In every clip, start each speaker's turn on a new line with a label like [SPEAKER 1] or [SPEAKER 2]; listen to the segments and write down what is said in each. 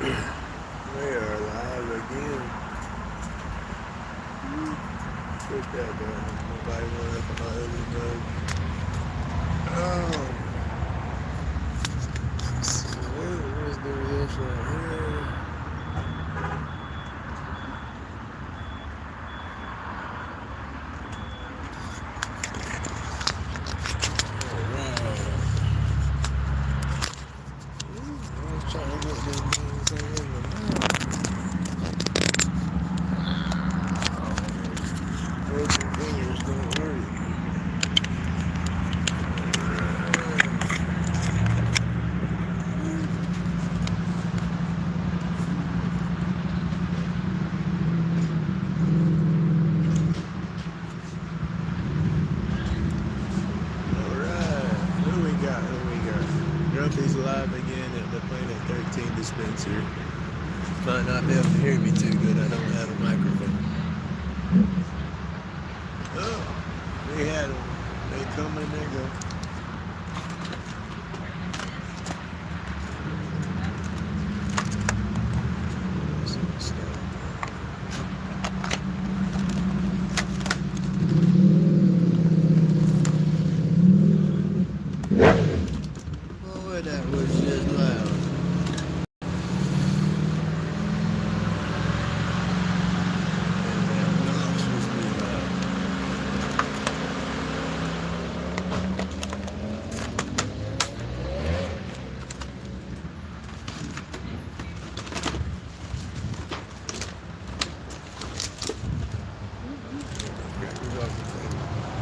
[SPEAKER 1] We are live again. Put that down. Nobody went up on my other mug. Let's do this right here. Grumpy's live again at the Planet 13 dispensary. Might not be able to hear me too good, I don't have a microphone. Oh, we had them. They come and they go. That was just loud.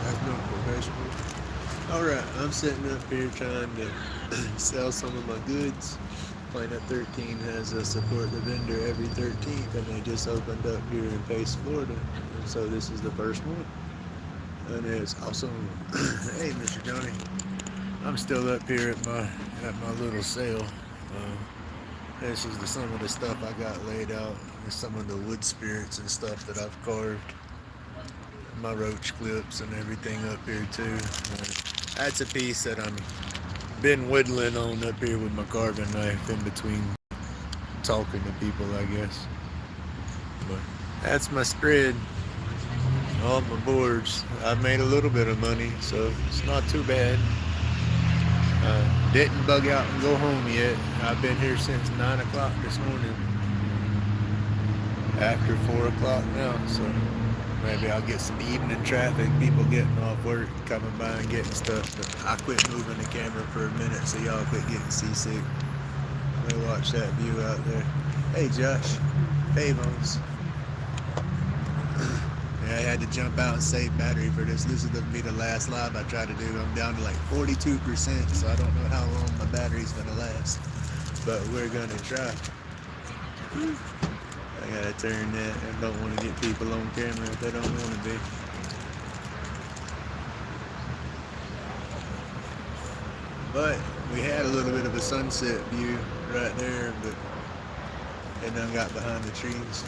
[SPEAKER 1] That's not professional. Alright, I'm sitting up here trying to sell some of my goods. Planet 13 has a support the vendor every 13th, and they just opened up here in Pace, Florida. And so this is the first one. And it's awesome. Hey, Mr. Johnny. I'm still up here at my little sale. This is some of the stuff I got laid out. There's some of the wood spirits and stuff that I've carved. My roach clips and everything up here too. That's a piece that I'm been whittling on up here with my carving knife in between talking to people, I guess. But that's my spread. All my boards. I've made a little bit of money, so it's not too bad. Didn't bug out and go home yet. I've been here since 9 o'clock this morning. After 4 o'clock now, so maybe I'll get some evening traffic, people getting off work, coming by and getting stuff. But I quit moving the camera for a minute so y'all quit getting seasick. Let me watch that view out there. Hey Josh. Hey Bones. Yeah, I had to jump out and save battery for this. This is going to be the last live I try to do. I'm down to like 42%, so I don't know how long my battery's going to last. But we're going to try. I gotta turn that. I don't want to get people on camera if they don't want to be. But we had a little bit of a sunset view right there, but it done got behind the trees.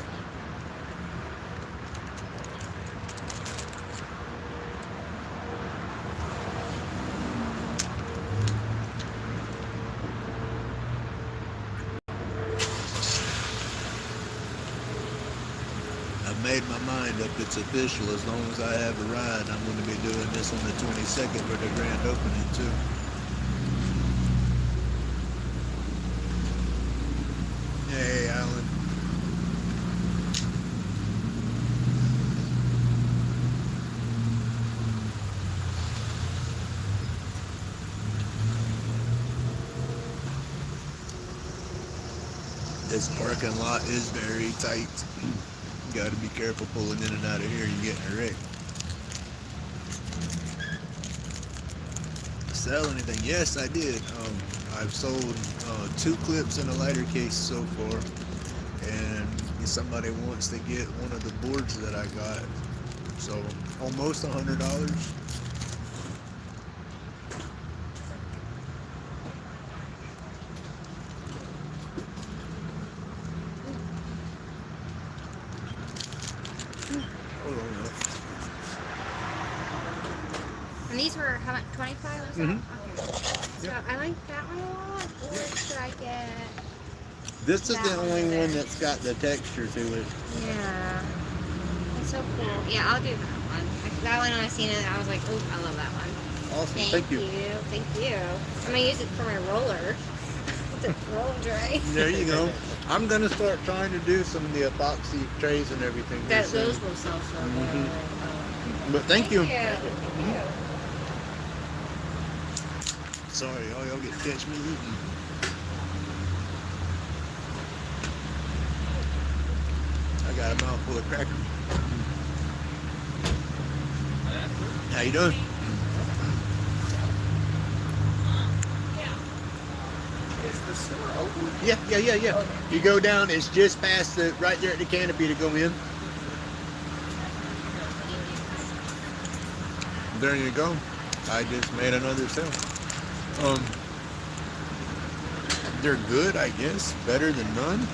[SPEAKER 1] Made my mind up, it's official. As long as I have a ride, I'm going to be doing this on the 22nd for the grand opening too. Hey Alan. This parking lot is very tight. You gotta be careful pulling in and out of here, you're getting a wreck. Sell anything? Yes, I did. I've sold 2 clips and a lighter case so far. And somebody wants to get one of the boards that I got. So almost $100.
[SPEAKER 2] And these were how much? 25 or so?
[SPEAKER 1] Mm-hmm.
[SPEAKER 2] Okay. So yep. I like that one a lot. Or should I get
[SPEAKER 1] This is
[SPEAKER 2] That
[SPEAKER 1] the
[SPEAKER 2] one
[SPEAKER 1] only
[SPEAKER 2] there.
[SPEAKER 1] one that's got the texture to it.
[SPEAKER 2] Yeah. It's so cool. Yeah, I'll do that one. That one, when I seen it, I was like, oh, I love that one.
[SPEAKER 1] Awesome.
[SPEAKER 2] Thank you. Thank you. I'm going to use it for my roller. It's a roll tray.
[SPEAKER 1] There you go. I'm gonna start trying to do some of the epoxy trays and everything. here soon.
[SPEAKER 2] Those will sell so good.
[SPEAKER 1] But thank you.
[SPEAKER 2] Thank you.
[SPEAKER 1] Sorry, y'all get to catch me eating. I got a mouthful of crackers. How you doing?
[SPEAKER 3] Is the store open?
[SPEAKER 1] Yeah.
[SPEAKER 3] Okay.
[SPEAKER 1] You go down, it's just past the, right there at the canopy to go in. There you go. I just made another sale. They're good, I guess. Better than none.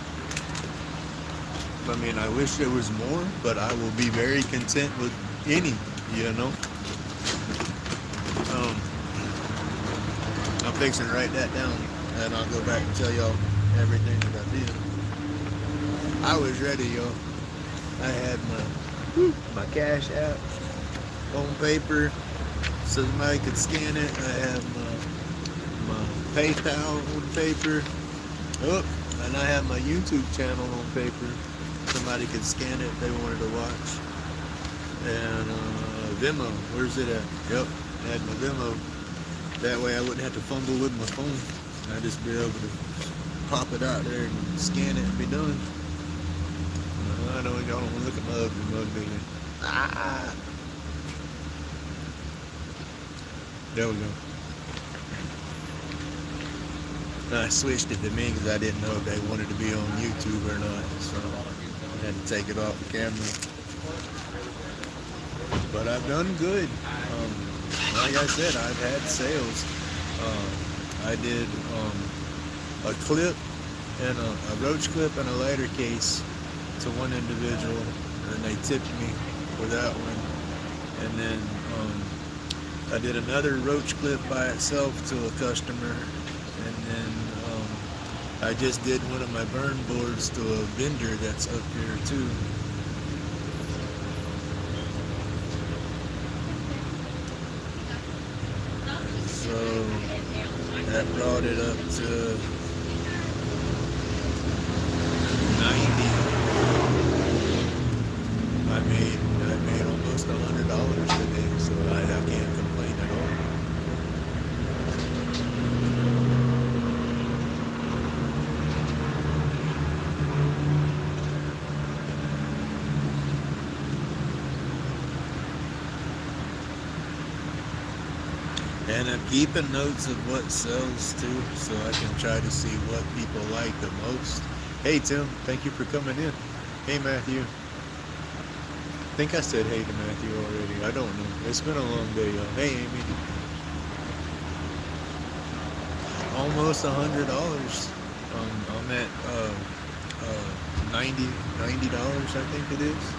[SPEAKER 1] I mean, I wish there was more, but I will be very content with any, you know. I'm fixing to write that down, and I'll go back and tell y'all everything that I did. I was ready, y'all. I had my cash app on paper so somebody could scan it. I had my PayPal on paper. Oh, and I had my YouTube channel on paper. Somebody could scan it if they wanted to watch. And Venmo, where's it at? Yep, I had my Venmo. That way I wouldn't have to fumble with my phone. I'd just be able to pop it out there and scan it and be done. I know y'all don't want to look at my ugly mug, do you? Ah! There we go. I switched it to me because I didn't know if they wanted to be on YouTube or not, so I had to take it off the camera. But I've done good. Like I said, I've had sales. I did a clip and a roach clip and a lighter case to one individual, and they tipped me for that one. And then I did another roach clip by itself to a customer, and then I just did one of my burn boards to a vendor that's up here too. So that brought it up to 90. I made almost $100 today, so I can't complain at all. And I'm keeping notes of what sells too, so I can try to see what people like the most. Hey Tim, thank you for coming in. Hey Matthew. I think I said hey to Matthew already. I don't know. It's been a long day, y'all. Hey Amy. Almost $100. I'm at $90 I think it is.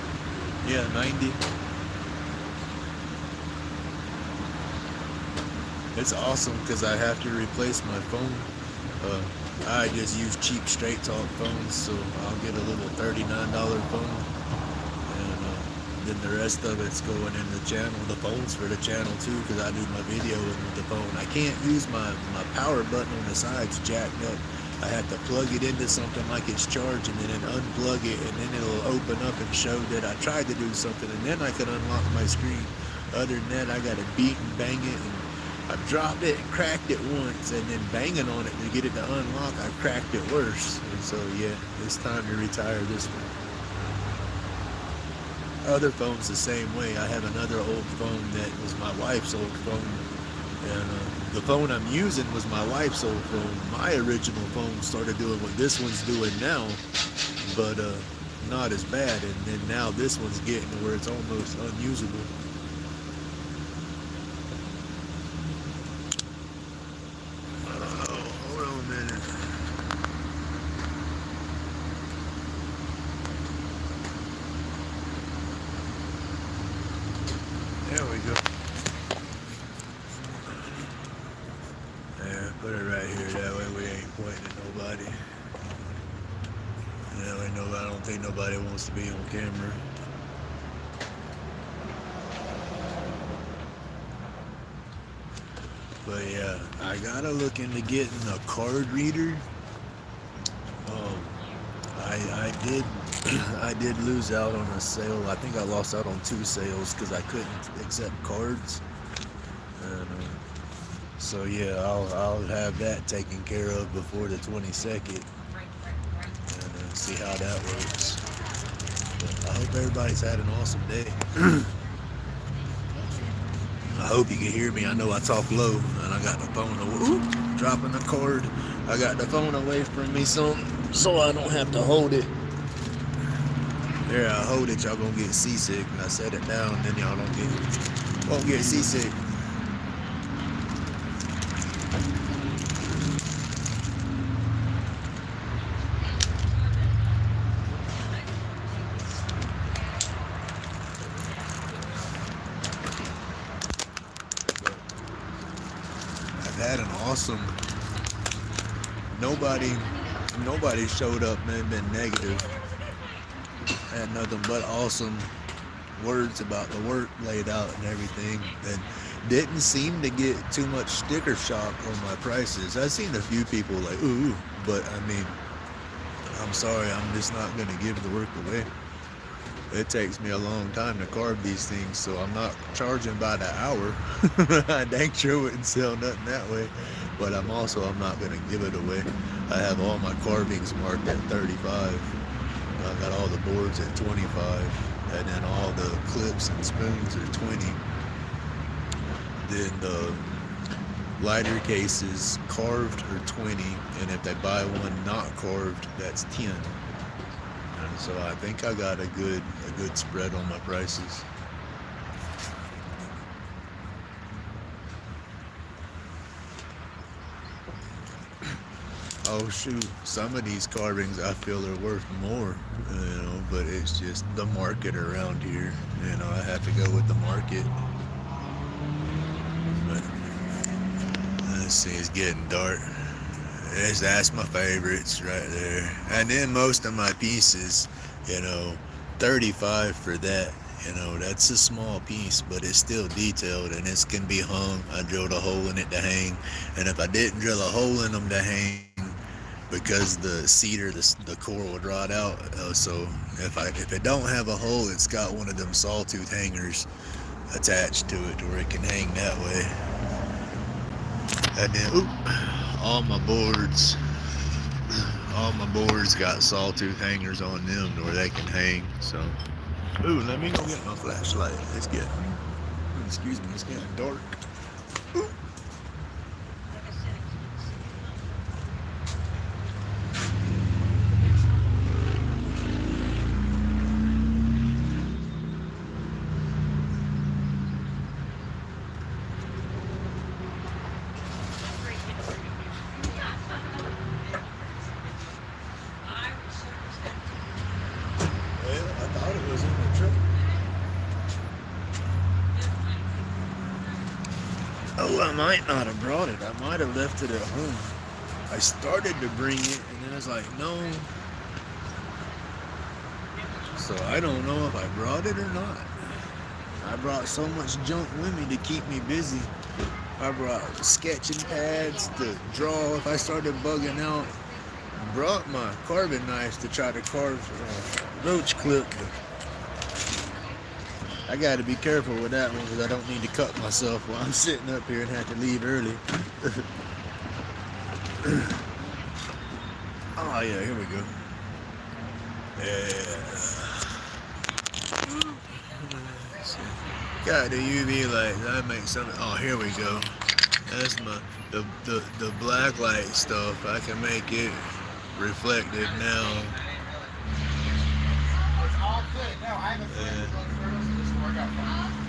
[SPEAKER 1] Yeah, 90. It's awesome because I have to replace my phone. I just use cheap straight talk phones, so I'll get a little $39 phone, and then the rest of it's going in the channel. The phone's for the channel too, because I do my video with the phone. I can't use my power button on the side's jacked up. I have to plug it into something like it's charging, and then unplug it, and then it'll open up and show that I tried to do something, and then I can unlock my screen. Other than that, I got to beat and bang it, and I've dropped it and cracked it once, and then banging on it to get it to unlock, I cracked it worse. And so yeah, it's time to retire this one. Other phones the same way. I have another old phone that was my wife's old phone, and the phone I'm using was my wife's old phone. My original phone started doing what this one's doing now, but not as bad. And then now this one's getting to where it's almost unusable. Hold on a minute. There we go. There, put it right here. That way we ain't pointing at nobody. I don't think nobody wants to be on camera. But yeah, I gotta look into getting a card reader. I did I did lose out on a sale. I think I lost out on 2 sales because I couldn't accept cards. And so yeah, I'll have that taken care of before the 22nd and see how that works. But I hope everybody's had an awesome day. I hope you can hear me. I know I talk low and I got the phone dropping the cord. I got the phone away from me so I don't have to hold it. There, I hold it, y'all gonna get seasick. And I set it down, then y'all won't get seasick. I've had an awesome. Nobody showed up and been negative. Had nothing but awesome words about the work laid out and everything, and didn't seem to get too much sticker shock on my prices. I've seen a few people like, ooh, but I mean, I'm sorry, I'm just not gonna give the work away. It takes me a long time to carve these things, so I'm not charging by the hour. I dang sure wouldn't sell nothing that way, but I'm not gonna give it away. I have all my carvings marked at 35. I got all the boards at 25, and then all the clips and spoons are 20. Then the lighter cases carved are 20, and if they buy one not carved, that's 10. And so I think I got a good spread on my prices. Oh shoot, some of these carvings I feel are worth more, but it's just the market around here. I have to go with the market. But let's see, it's getting dark. That's my favorites right there. And then most of my pieces, 35 for that. That's a small piece, but it's still detailed and it can be hung. I drilled a hole in it to hang, and if I didn't drill a hole in them to hang, because the cedar, the core would rot out. So if it don't have a hole, it's got one of them sawtooth hangers attached to it to where it can hang that way. And then, all my boards got sawtooth hangers on them to where they can hang. So, let me go get my flashlight. Excuse me, it's getting dark. I might not have brought it. I might have left it at home. I started to bring it, and then I was like, no. So I don't know if I brought it or not. I brought so much junk with me to keep me busy. I brought sketching pads to draw if I started bugging out. I brought my carving knives to try to carve roach clip. I got to be careful with that one because I don't need to cut myself while I'm sitting up here and have to leave early. Oh yeah, here we go. Yeah. Got the UV light. That makes something. Oh, here we go. That's the black light stuff. I can make it reflective now.
[SPEAKER 3] It's all good. No, I have a friend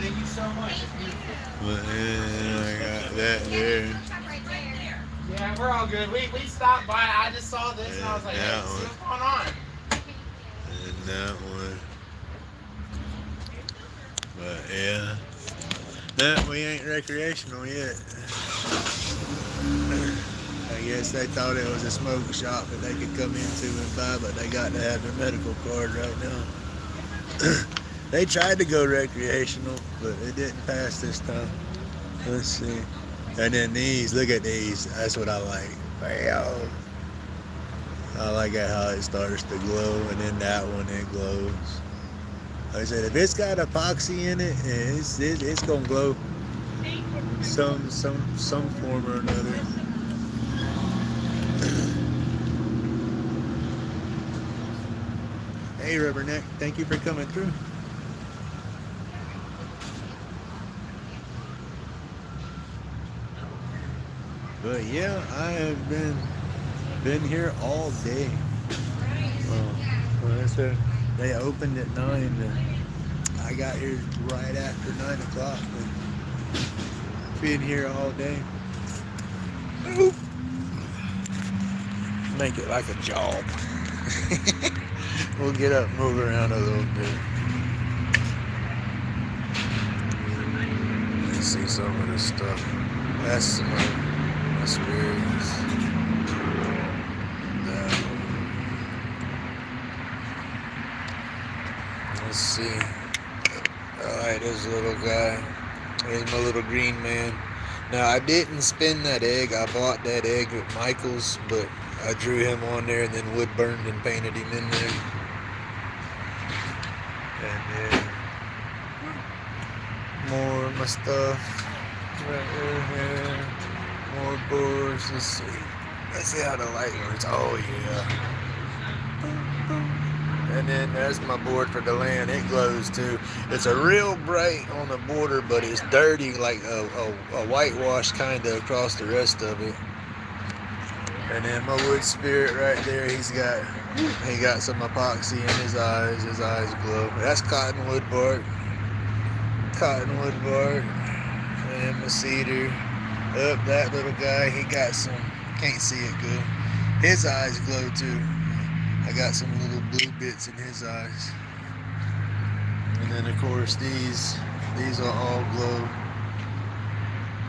[SPEAKER 3] thank you so much. It's beautiful.
[SPEAKER 1] But I got that there.
[SPEAKER 3] Yeah, we're all good. We stopped by. I just saw this and I was like, hey, see what's going on.
[SPEAKER 1] And that one. But yeah. That we ain't recreational yet. I guess they thought it was a smoke shop that they could come into and buy, but they got to have their medical card right now. They tried to go recreational, but it didn't pass this time. Let's see. And then these, look at these. That's what I like. Bam. I like it how it starts to glow, and then that one, it glows. Like I said, if it's got epoxy in it, it's gonna glow some form or another. Hey, Rubberneck, thank you for coming through. But yeah, I have been here all day. Like I said, they opened at 9. And I got here right after 9 o'clock. Been here all day. Oop. Make it like a job. We'll get up, move around a little bit. Let's see some of this stuff. That's some spirits. Let's see. Alright, this little guy. Here's my little green man. Now, I didn't spin that egg. I bought that egg at Michael's, but I drew him on there and then wood burned and painted him in there. And then more of my stuff right here. More boards. Let's see how the light works. Oh yeah. And then there's my board for the land. It glows too. It's a real bright on the border, but it's dirty, like a whitewash kind of across the rest of it. And then my wood spirit right there, he got some epoxy in his eyes. His eyes glow. That's cottonwood bark. Cottonwood bark. And my cedar. Up that little guy, he got some, can't see it good. His eyes glow too. I got some little blue bits in his eyes. And then of course these will all glow.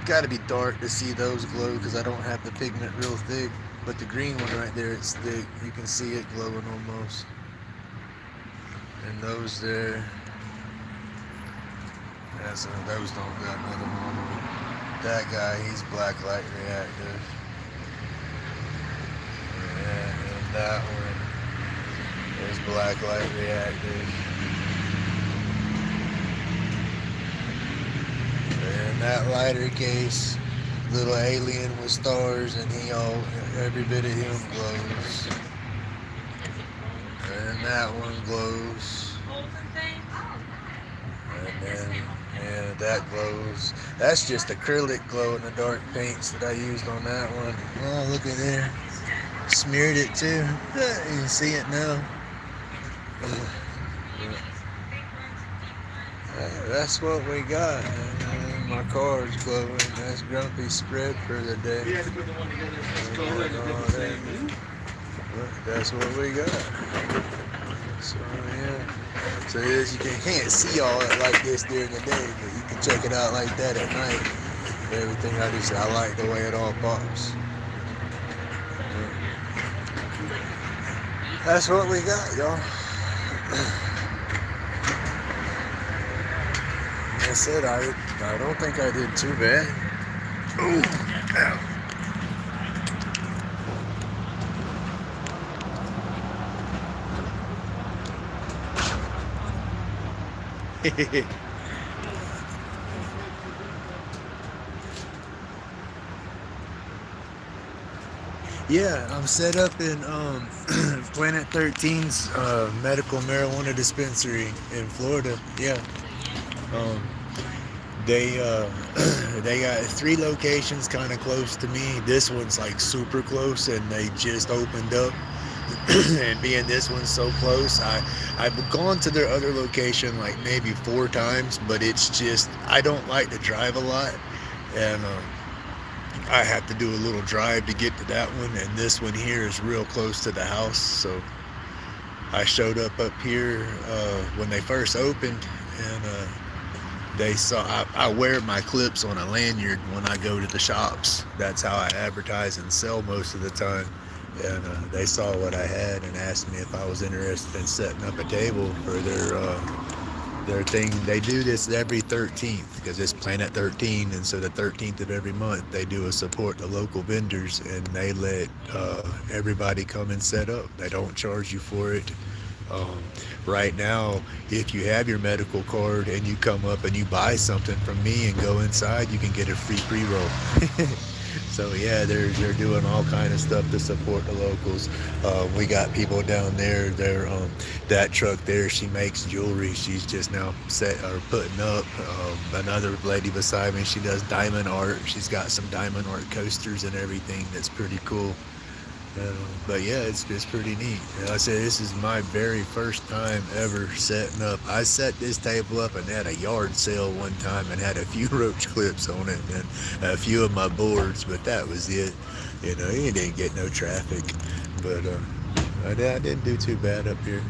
[SPEAKER 1] Got to be dark to see those glow because I don't have the pigment real thick. But the green one right there, it's thick. You can see it glowing almost. And those there, those don't got nothing on them. That guy, he's black light reactive. And that one is black light reactive. And that lighter case, little alien with stars, and every bit of him glows. And that one glows. And then, yeah, that glows. That's just acrylic glow in the dark paints that I used on that one. Oh, look at there. Smeared it too. You can see it now. That's what we got. And my car's glowing. That's Grumpy spread for the day.
[SPEAKER 3] You had to put the one together.
[SPEAKER 1] That's what we got. So yeah. So you can't see all it like this during the day, but you can check it out like that at night. Everything I like the way it all pops. That's what we got, y'all. Like I said, I don't think I did too bad. Ooh. Ow. Yeah, I'm set up in Planet 13's medical marijuana dispensary in Florida. Yeah, they got 3 locations kind of close to me. This one's like super close, and they just opened up. And being this one's so close, I've gone to their other location like maybe 4 times, but it's just I don't like to drive a lot, and I have to do a little drive to get to that one, and this one here is real close to the house. So I showed up here when they first opened, and they saw I wear my clips on a lanyard when I go to the shops. That's how I advertise and sell most of the time. And they saw what I had and asked me if I was interested in setting up a table for their thing. They do this every 13th because it's Planet 13, and so the 13th of every month they do a support the local vendors, and they let everybody come and set up. They don't charge you for it. Um, right now, if you have your medical card and you come up and you buy something from me and go inside, you can get a free pre-roll. So yeah, they're doing all kind of stuff to support the locals. We got people down there. That truck there, she makes jewelry. She's just now putting up. Another lady beside me, she does diamond art. She's got some diamond art coasters and everything. That's pretty cool. But yeah, it's pretty neat. I said this is my very first time ever setting up. I set this table up and had a yard sale one time and had a few roach clips on it and a few of my boards, but that was it. You didn't get no traffic. But I didn't do too bad up here.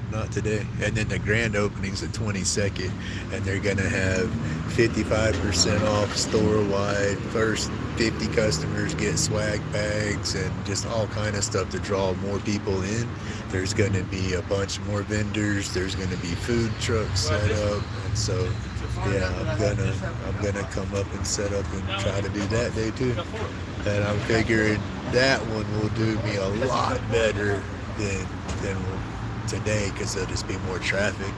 [SPEAKER 1] Not today. And then the grand opening's the 22nd, and they're gonna have 55% off store-wide. First 50 customers get swag bags and just all kind of stuff to draw more people in. There's gonna be a bunch more vendors. There's gonna be food trucks set up, and so yeah, I'm gonna come up and set up and try to do that day too. And I'm figuring that one will do me a lot better than today, because there'll just be more traffic,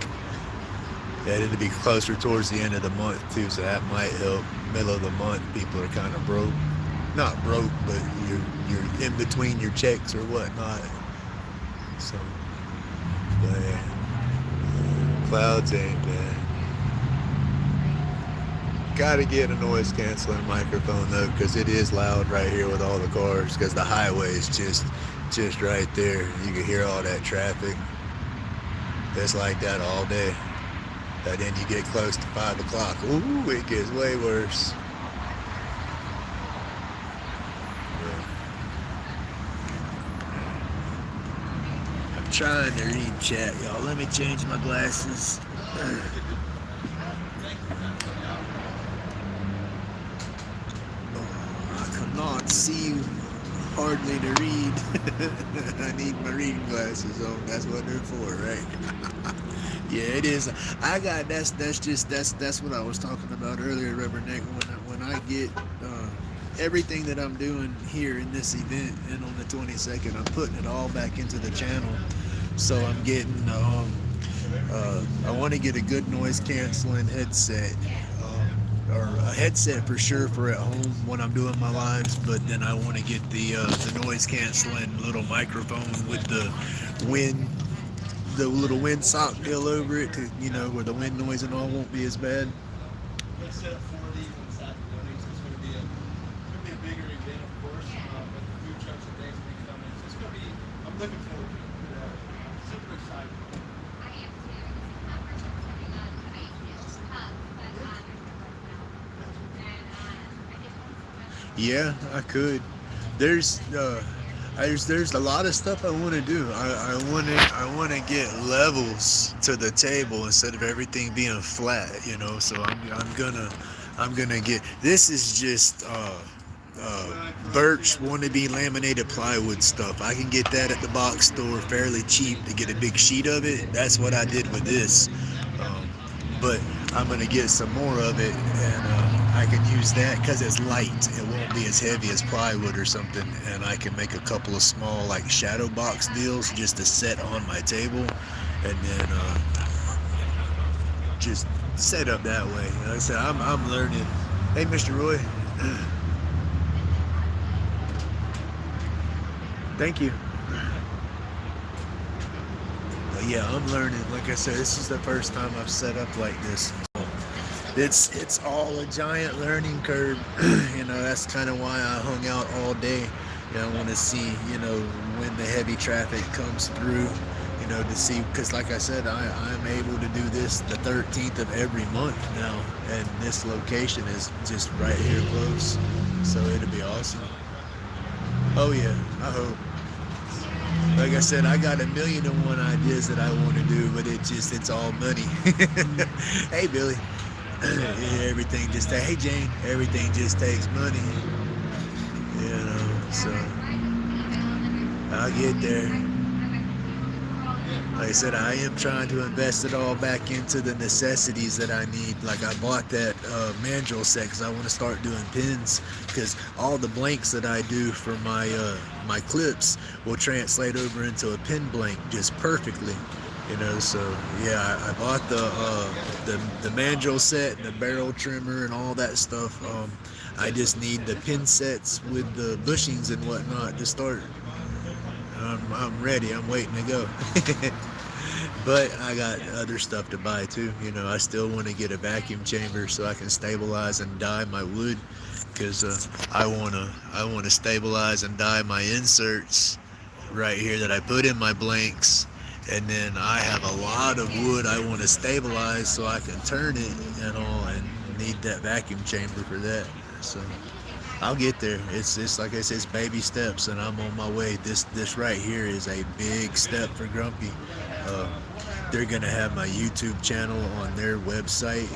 [SPEAKER 1] and it'll be closer towards the end of the month too, so that might help. Middle of the month, people are kind of broke, not broke, but you're in between your checks or whatnot. So, but yeah, clouds ain't bad. Gotta get a noise canceling microphone though, because it is loud right here with all the cars, because the highway is just right there. You can hear all that traffic. It's like that all day. And then you get close to 5 o'clock. Ooh, it gets way worse. Yeah. I'm trying to read chat, y'all. Let me change my glasses. I cannot see hardly to read. I need my reading glasses on. That's what they're for, right? Yeah, it is. That's what I was talking about earlier, Rubber Neck. When I get everything that I'm doing here in this event and on the 22nd, I'm putting it all back into the channel. So I'm getting I want to get a good noise canceling headset. Or a headset for sure for at home when I'm doing my lives, but then I want to get the noise canceling little microphone with the little wind sock deal over it to, where the wind noise and all won't be as bad.
[SPEAKER 3] Let's set up 4 of these on Saturday mornings. It's going to be a bigger event, of course, but the food trucks and things will be coming. So it's going to be, I'm looking forward to it. Super excited.
[SPEAKER 1] Yeah, I could. There's a lot of stuff I want to do. I want to get levels to the table instead of everything being flat, So I'm gonna get. This is just birch wannabe laminated plywood stuff. I can get that at the box store fairly cheap to get a big sheet of it. That's what I did with this. But I'm gonna get some more of it, and I can use that because it's light. It won't be as heavy as plywood or something, and I can make a couple of small like shadow box deals just to set on my table, and then just set up that way. Like I said, I'm learning. Hey, Mr. Roy. Thank you. But yeah, I'm learning. Like I said, this is the first time I've set up like this. It's all a giant learning curve. That's kind of why I hung out all day. I want to see, when the heavy traffic comes through, to see, because like I said, I'm able to do this the 13th of every month now, and this location is just right here close, so it'll be awesome. Oh yeah, I hope. Like I said, I got 1,000,001 ideas that I want to do, but it's all money. Hey, Billy. everything just hey Jane, everything just takes money, you know. So I'll get there. Like I said, I am trying to invest it all back into the necessities that I need. Like I bought that mandrel set because I want to start doing pins, because all the blanks that I do for my clips will translate over into a pin blank just perfectly. You know, so yeah, I bought the mandrel set and the barrel trimmer and all that stuff. I just need the pin sets with the bushings and whatnot to start. I'm ready. I'm waiting to go. But I got other stuff to buy too. You know, I still want to get a vacuum chamber so I can stabilize and dye my wood, because I wanna stabilize and dye my inserts right here that I put in my blanks. And then I have a lot of wood I want to stabilize so I can turn it and all, and need that vacuum chamber for that. So I'll get there. It's like I said, it's baby steps, and I'm on my way. This right here is a big step for Grumpy. They're gonna have my YouTube channel on their website,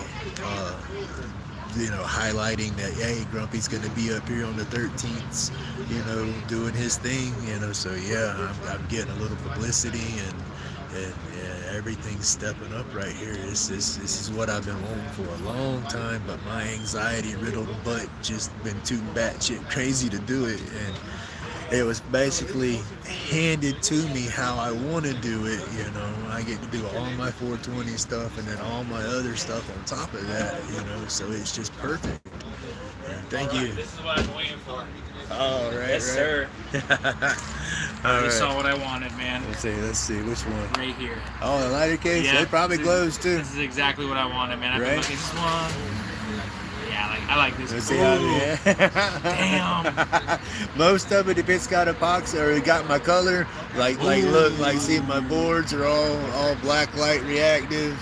[SPEAKER 1] you know, highlighting that, hey, Grumpy's gonna be up here on the 13th, you know, doing his thing, you know. So yeah, I'm getting a little publicity, and yeah, everything's stepping up right here. This is what I've been wanting for a long time, but my anxiety-riddled butt just been too batshit crazy to do it, and it was basically handed to me how I want to do it. You know, I get to do all my 420 stuff and then all my other stuff on top of that. You know, so it's just perfect. Thank you.
[SPEAKER 4] This is what I've been waiting for.
[SPEAKER 1] Oh, right,
[SPEAKER 4] Yes, sir.
[SPEAKER 1] All
[SPEAKER 4] You
[SPEAKER 1] right.
[SPEAKER 4] saw what I wanted, man.
[SPEAKER 1] Let's see, which one?
[SPEAKER 4] Right here.
[SPEAKER 1] Oh, the lighter case?
[SPEAKER 4] Yeah,
[SPEAKER 1] It probably glows too.
[SPEAKER 4] This is exactly what I wanted, man. I've
[SPEAKER 1] Right?
[SPEAKER 4] been looking this one. Yeah, I like this.
[SPEAKER 1] Let's see how
[SPEAKER 4] Damn.
[SPEAKER 1] Most of it, if it's got epoxy or it got my color, like look, like see my boards are all black light reactive,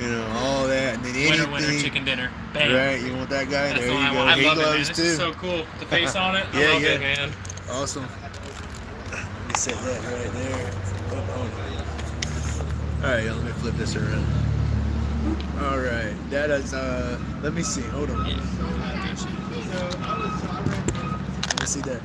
[SPEAKER 1] you know, all that, and then anything.
[SPEAKER 4] Winner, chicken dinner. Bam.
[SPEAKER 1] Right, you want that guy?
[SPEAKER 4] That's
[SPEAKER 1] There
[SPEAKER 4] the one
[SPEAKER 1] you
[SPEAKER 4] I
[SPEAKER 1] go.
[SPEAKER 4] want. I
[SPEAKER 1] He
[SPEAKER 4] love it, man.
[SPEAKER 1] glows
[SPEAKER 4] This
[SPEAKER 1] too.
[SPEAKER 4] is so cool. The face on it.
[SPEAKER 1] Yeah,
[SPEAKER 4] I love
[SPEAKER 1] yeah.
[SPEAKER 4] it, man.
[SPEAKER 1] Awesome. Let me set that right there. All right, let me flip this around. All right, that is. Let me see. Hold on.
[SPEAKER 4] Yeah.
[SPEAKER 1] Let me see that.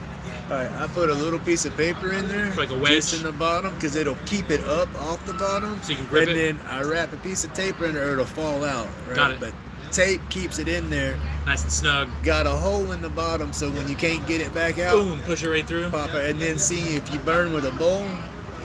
[SPEAKER 1] All right, I put a little piece of paper in there,
[SPEAKER 4] Like a wedge?
[SPEAKER 1] just in the bottom, because it'll keep it up off the bottom.
[SPEAKER 4] So you can grip
[SPEAKER 1] and
[SPEAKER 4] it?
[SPEAKER 1] then I wrap a piece of tape in there, or it'll fall out. Right?
[SPEAKER 4] Got it.
[SPEAKER 1] But tape keeps it in there.
[SPEAKER 4] Nice and snug.
[SPEAKER 1] Got a hole in the bottom, so when you can't get it back out,
[SPEAKER 4] Boom. Push it right through.
[SPEAKER 1] pop it. And then see if you burn with a bowl,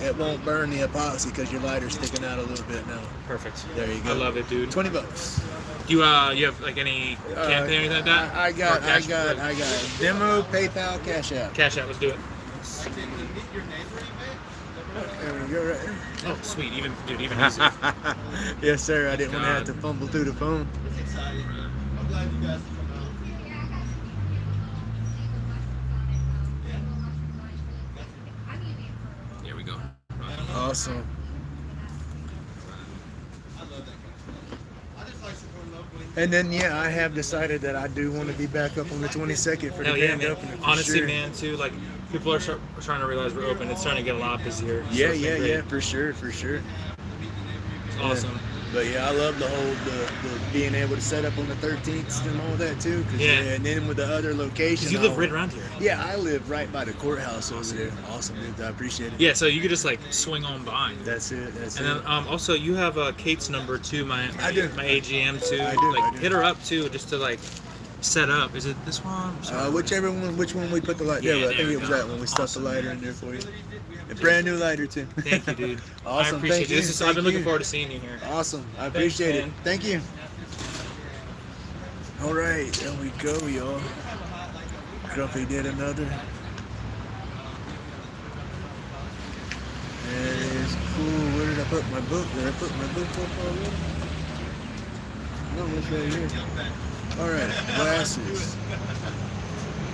[SPEAKER 1] it won't burn the epoxy because your lighter's sticking out a little bit now.
[SPEAKER 4] Perfect.
[SPEAKER 1] There you go.
[SPEAKER 4] I love it, dude.
[SPEAKER 1] $20.
[SPEAKER 4] Do you have like any campaign or anything like that?
[SPEAKER 1] I got
[SPEAKER 4] Or cash-
[SPEAKER 1] demo, PayPal, Cash App.
[SPEAKER 4] Cash out. Let's do it.
[SPEAKER 1] There we go, right there.
[SPEAKER 4] Oh, sweet. Even easier.
[SPEAKER 1] Yes, sir. I didn't want to have
[SPEAKER 4] God.
[SPEAKER 1] to fumble through the phone.
[SPEAKER 3] I'm glad you guys come out.
[SPEAKER 4] There we go.
[SPEAKER 1] Awesome.
[SPEAKER 3] I love that kind of stuff. I just like supporting locally.
[SPEAKER 1] And then, yeah, I have decided that I do want to be back up on the 22nd for
[SPEAKER 4] Hell
[SPEAKER 1] the
[SPEAKER 4] yeah,
[SPEAKER 1] grand
[SPEAKER 4] man.
[SPEAKER 1] opening. for
[SPEAKER 4] Honestly,
[SPEAKER 1] sure.
[SPEAKER 4] man, too, like, people are starting to realize we're open. It's starting to get a lot busier. So
[SPEAKER 1] Yeah,
[SPEAKER 4] it's been great.
[SPEAKER 1] yeah, for sure, for sure.
[SPEAKER 4] It's awesome.
[SPEAKER 1] But yeah, I love the whole the being able to set up on the 13th and all that too. 'Cause,
[SPEAKER 4] Yeah.
[SPEAKER 1] And then with the other location.
[SPEAKER 4] Because you live right around here.
[SPEAKER 1] Yeah, I live right by the courthouse over there. Awesome, dude. I appreciate it.
[SPEAKER 4] Yeah, so you could just, like, swing on by.
[SPEAKER 1] That's it. That's
[SPEAKER 4] And
[SPEAKER 1] it.
[SPEAKER 4] then also you have Kate's number too, my
[SPEAKER 1] I do.
[SPEAKER 4] my AGM too.
[SPEAKER 1] I do,
[SPEAKER 4] Like
[SPEAKER 1] I do.
[SPEAKER 4] hit her up too, just to like set up. Is it this one?
[SPEAKER 1] Which one we put the light?
[SPEAKER 4] Yeah,
[SPEAKER 1] Yeah, I
[SPEAKER 4] there
[SPEAKER 1] think
[SPEAKER 4] we
[SPEAKER 1] it was
[SPEAKER 4] go.
[SPEAKER 1] that one. We stuffed
[SPEAKER 4] Awesome,
[SPEAKER 1] the lighter
[SPEAKER 4] man.
[SPEAKER 1] in there for you. A brand new lighter too.
[SPEAKER 4] Thank you, dude.
[SPEAKER 1] Awesome.
[SPEAKER 4] I appreciate
[SPEAKER 1] Thank
[SPEAKER 4] it.
[SPEAKER 1] you.
[SPEAKER 4] I've been
[SPEAKER 1] Thank
[SPEAKER 4] looking
[SPEAKER 1] you.
[SPEAKER 4] forward to seeing you here.
[SPEAKER 1] Awesome. I
[SPEAKER 4] Thanks,
[SPEAKER 1] appreciate it.
[SPEAKER 4] man.
[SPEAKER 1] Thank you. All right, there we go, y'all. Grumpy did another. That is cool. Where did I put my book? Did I put my book up already? No, it's right here. All right, glasses.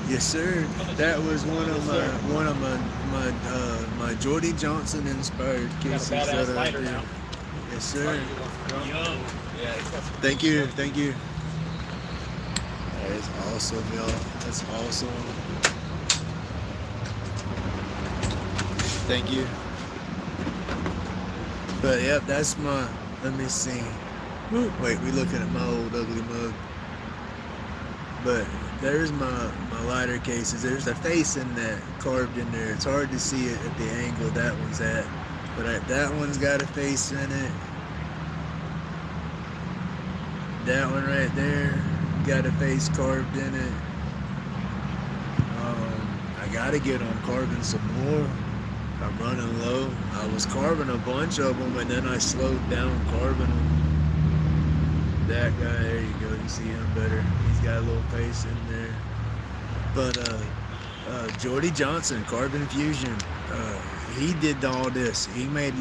[SPEAKER 1] Yes, sir. That was one of my Jordy Johnson inspired
[SPEAKER 4] Got a
[SPEAKER 1] cases
[SPEAKER 4] badass
[SPEAKER 1] that I
[SPEAKER 4] lighter
[SPEAKER 1] did.
[SPEAKER 4] now.
[SPEAKER 1] Yes, sir.
[SPEAKER 4] Yo. Yeah,
[SPEAKER 1] Thank you, thank you. That is awesome, y'all. That's awesome. Thank you. But yep, that's my. Let me see. Wait, we looking at my old ugly mug. But there's my lighter cases. There's a face in that carved in there. It's hard to see it at the angle that one's at. But that one's got a face in it. That one right there got a face carved in it. I gotta get on carving some more. I'm running low. I was carving a bunch of them, and then I slowed down carving them. That guy, there you go. You see him better. He's got a little face in there. But Jordy Johnson, Carbon Fusion, he did all this. He made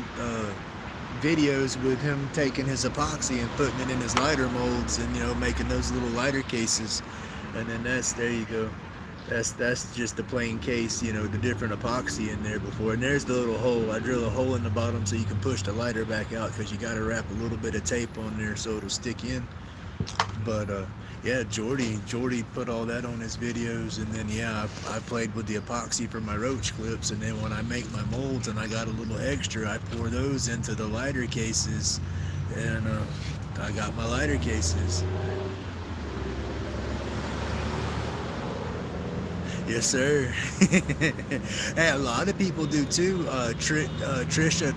[SPEAKER 1] videos with him taking his epoxy and putting it in his lighter molds, and making those little lighter cases. And then there you go. That's just the plain case, the different epoxy in there before. And there's the little hole. I drill a hole in the bottom so you can push the lighter back out, because you got to wrap a little bit of tape on there so it'll stick in. But yeah, Jordy put all that on his videos. And then I played with the epoxy for my roach clips. And then when I make my molds and I got a little extra, I pour those into the lighter cases, and I got my lighter cases. Yes, sir. Hey, a lot of people do too. Trisha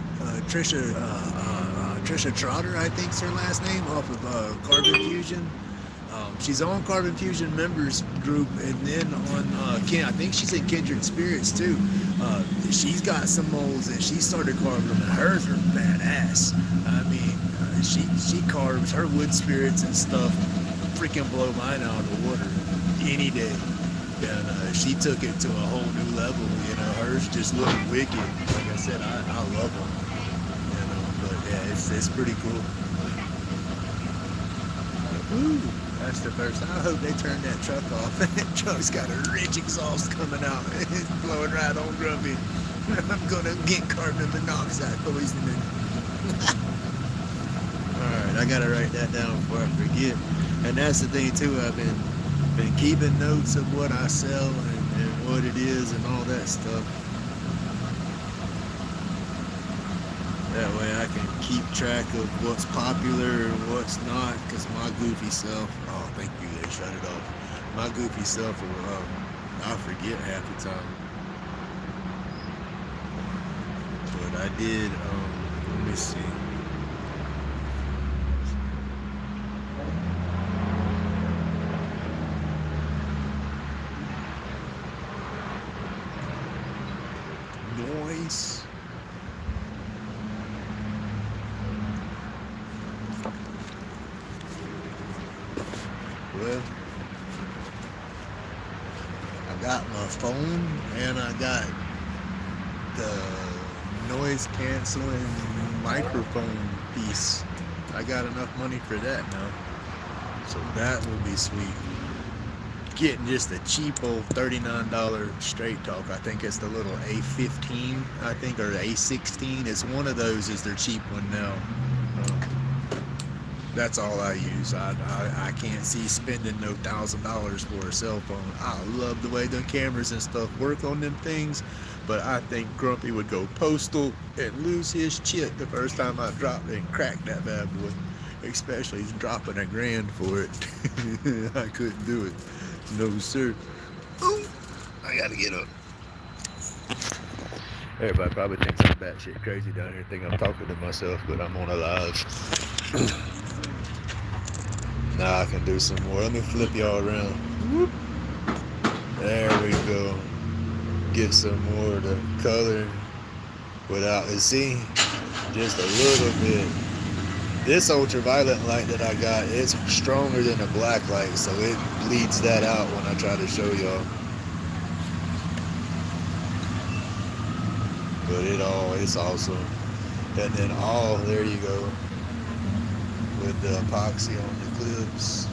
[SPEAKER 1] Trotter, I think's her last name, off of Carbon Fusion. She's on Carbon Fusion members group, and then on I think she's in Kindred Spirits too. She's got some molds that she started carving, and hers are badass. I mean, she carves her wood spirits and stuff, freaking blow mine out of the water any day. And she took it to a whole new level. Hers just look wicked. Like I said, I love them. But yeah, it's pretty cool. Ooh, that's the first. I hope they turn that truck off. That truck's got a rich exhaust coming out. It's blowing right on Grumpy. I'm gonna get carbon monoxide poisoning. Alright, I gotta write that down before I forget. And that's the thing too, I've been keeping notes of what I sell and what it is and all that stuff. That way I can keep track of what's popular and what's not, because my goofy self, thank you, they shut it off. My goofy self, I'll forget half the time. But I did, let me see. Noise. Well, I got my phone and I got the noise canceling microphone piece. I got enough money for that now, so that will be sweet. Getting just a cheap old $39 straight talk. I think it's the little A15, I think, or A16. It's one of those is their cheap one now. That's all I use. I can't see spending no $1,000 for a cell phone. I love the way the cameras and stuff work on them things, but I think Grumpy would go postal and lose his shit the first time I dropped it and cracked that bad boy. Especially dropping $1,000 for it. I couldn't do it. No, sir. Oh, I gotta get up. Everybody probably thinks I'm batshit crazy down here, think I'm talking to myself, but I'm on a live. Now I can do some more. Let me flip y'all around. Whoop. There we go. Get some more of the color without, see, just a little bit. This ultraviolet light that I got, it's stronger than a black light, so it bleeds that out when I try to show y'all. But it's awesome. And then there you go, with the epoxy on the clips.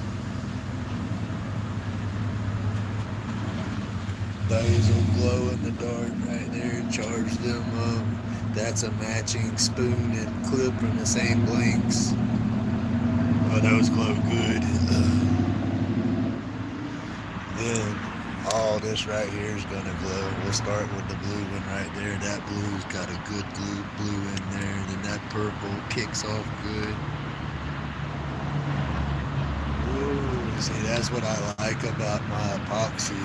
[SPEAKER 1] Those will glow in the dark right there, charge them up. That's a matching spoon and clip from the same blanks. Oh, those glow good. Then all this right here is gonna glow. We'll start with the blue one right there. That blue's got a good blue in there. Then that purple kicks off good. Oh, see, that's what I like about my epoxy.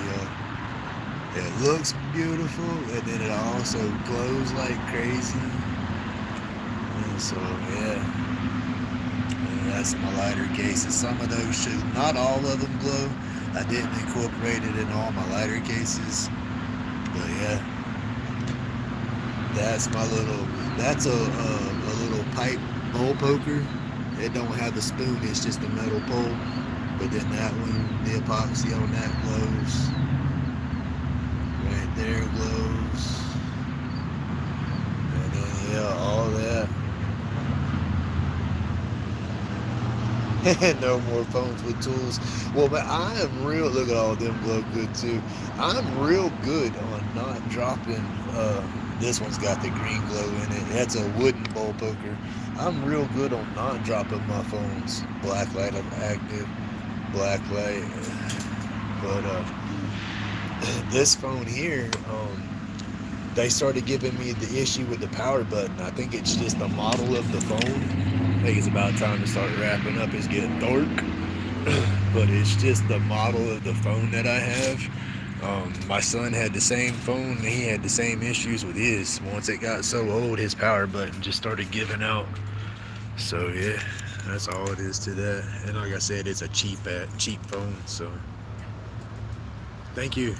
[SPEAKER 1] It looks beautiful, and then it also glows like crazy. And so, yeah, and that's my lighter cases. Some of those should, not all of them glow. I didn't incorporate it in all my lighter cases, but yeah, that's my little. That's a little pipe bowl poker. It don't have a spoon. It's just a metal pole. But then that one, the epoxy on that glows. Right there glows. And then yeah, all that. No more phones with tools. Well, but I am real. Look at all them glow good too. I'm real good on not dropping. This one's got the green glow in it. That's a wooden bowl poker. I'm real good on not dropping my phones. Black light, I'm active. Black light. But this phone here, they started giving me the issue with the power button. I think it's just the model of the phone. I think it's about time to start wrapping up. It's getting dark. But it's just the model of the phone that I have. My son had the same phone and he had the same issues with his. Once it got so old, his power button just started giving out. So yeah, that's all it is to that. And like I said, it's a cheap phone. So thank you.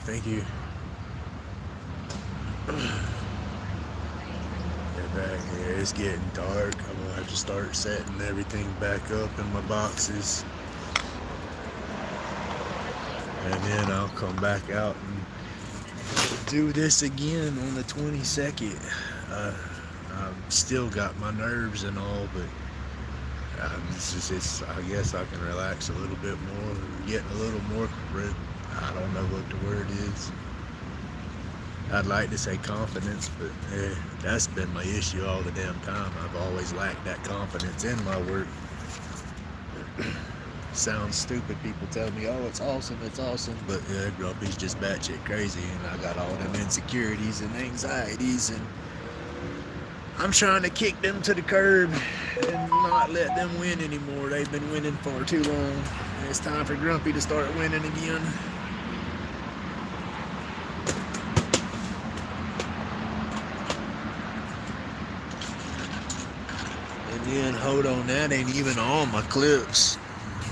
[SPEAKER 1] Back here, it's getting dark. I'm gonna have to start setting everything back up in my boxes, and then I'll come back out and do this again on the 22nd. I've still got my nerves and all, but I guess I can relax a little bit more, getting a little more. I don't know what the word is. I'd like to say confidence, but that's been my issue all the damn time. I've always lacked that confidence in my work. Sounds stupid. People tell me, oh, it's awesome, but yeah, Grumpy's just batshit crazy, and I got all them insecurities and anxieties, and I'm trying to kick them to the curb and not let them win anymore. They've been winning for too long. And it's time for Grumpy to start winning again. And hold on, that ain't even all my clips.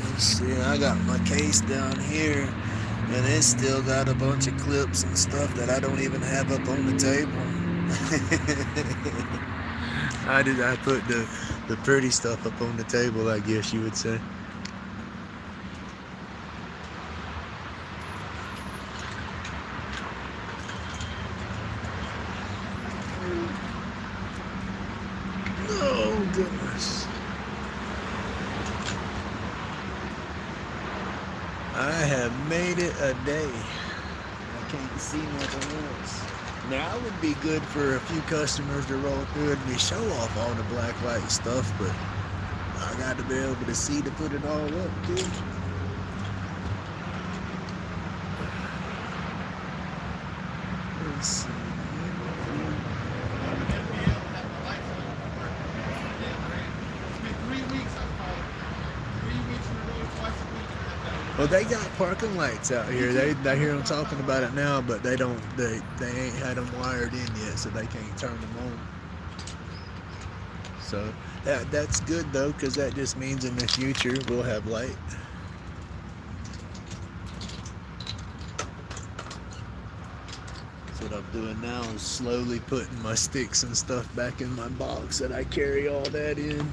[SPEAKER 1] Let's see, I got my case down here, and it's still got a bunch of clips and stuff that I don't even have up on the table. I put the pretty stuff up on the table, I guess you would say. Oh goodness. I have made it a day. I can't see nothing else. Now it would be good for a few customers to roll through and show off all the black light stuff, but I got to be able to see to put it all up too. Let's see. Well, they got parking lights out here. They hear them talking about it now, but they ain't had them wired in yet, so they can't turn them on. So that's good though, because that just means in the future we'll have light. So what I'm doing now is slowly putting my sticks and stuff back in my box that I carry all that in.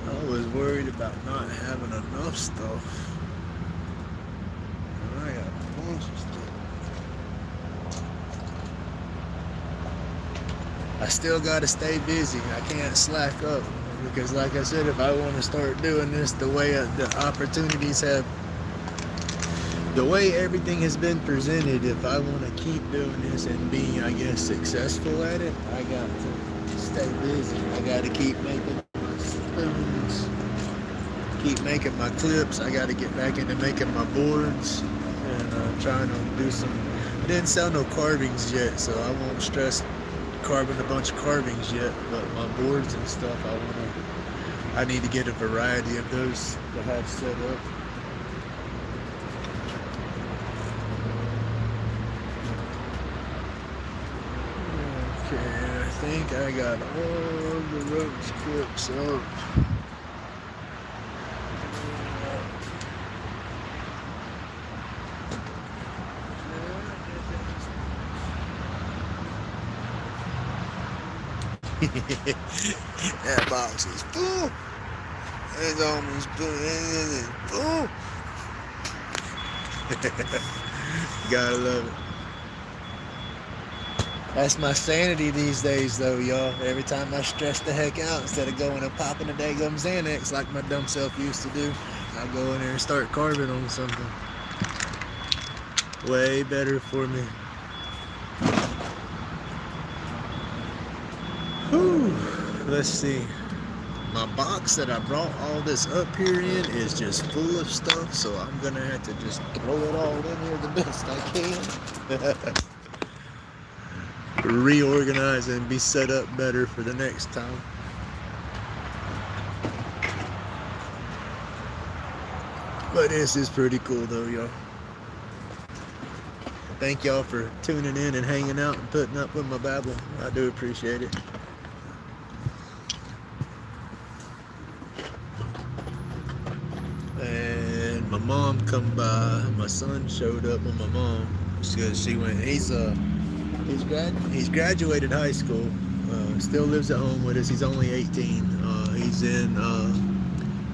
[SPEAKER 1] I was worried about not having enough stuff. I got a bunch of stuff. I still got to stay busy. I can't slack up because, like I said, if I want to start doing this the way the opportunities have, the way everything has been presented, if I want to keep doing this and be, I guess, successful at it, I got to stay busy. I got to keep making spoons. keep making my clips. I got to get back into making my boards and trying to do some. I didn't sell no carvings yet, so I won't stress carving a bunch of carvings yet. But my boards and stuff, I need to get a variety of those to have set up. Okay, I think I got all the ropes clips up. That box is full. It's almost full. Gotta love it. That's my sanity these days, though, y'all. Every time I stress the heck out, instead of going and popping a daggum Xanax like my dumb self used to do, I go in there and start carving on something. Way better for me. Whew. Let's see. My box that I brought all this up here in is just full of stuff, so I'm gonna have to just throw it all in here the best I can. Reorganize and be set up better for the next time. But this is pretty cool though, y'all. Thank y'all for tuning in and hanging out and putting up with my babble. I do appreciate it. And my mom come by. My son showed up with my mom. She went. He's graduated high school. Still lives at home with us. He's only 18. He's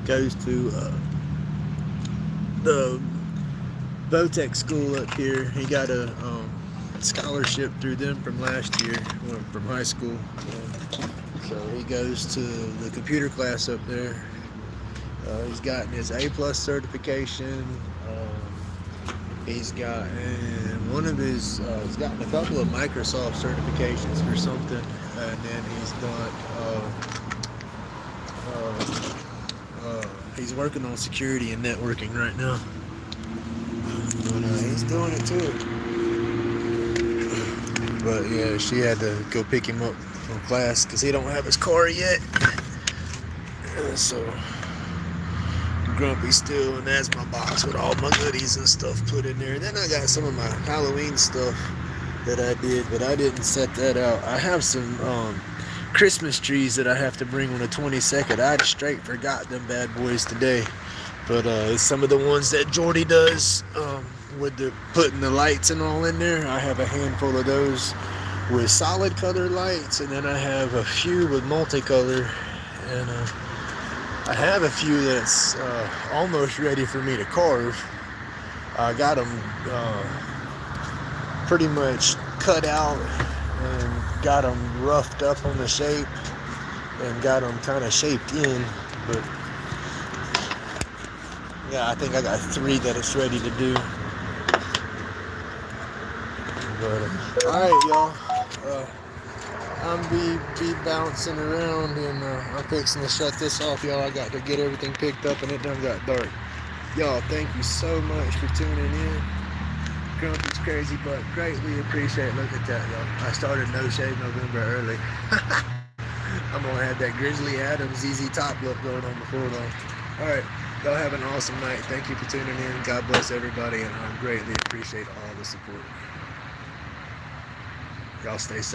[SPEAKER 1] goes to the Votech school up here. He got a scholarship through them from last year, from high school. So he goes to the computer class up there. He's gotten his A+ certification. He's gotten he's gotten a couple of Microsoft certifications for something, and then he's working on security and networking right now. But he's doing it too. But yeah, she had to go pick him up from class because he don't have his car yet. So grumpy still, and that's my box with all my goodies and stuff put in there. Then I got some of my Halloween stuff that I did, but I didn't set that out. I have some Christmas trees that I have to bring on the 22nd. I straight forgot them bad boys today, but it's some of the ones that Jordy does with the putting the lights and all in there. I have a handful of those with solid color lights, and then I have a few with multicolor, and I have a few that's almost ready for me to carve. I got them pretty much cut out and got them roughed up on the shape and got them kind of shaped in. But yeah, I think I got 3 that it's ready to do. But all right, y'all. I'm be bouncing around, and I'm fixing to shut this off, y'all. I got to get everything picked up, and it done got dark. Y'all, thank you so much for tuning in. Grumpy's crazy, but greatly appreciate it. Look at that, y'all. I started No Shave November early. I'm gonna have that Grizzly Adams ZZ Top look going on before long. All right, y'all have an awesome night. Thank you for tuning in. God bless everybody, and I greatly appreciate all the support. Y'all stay safe.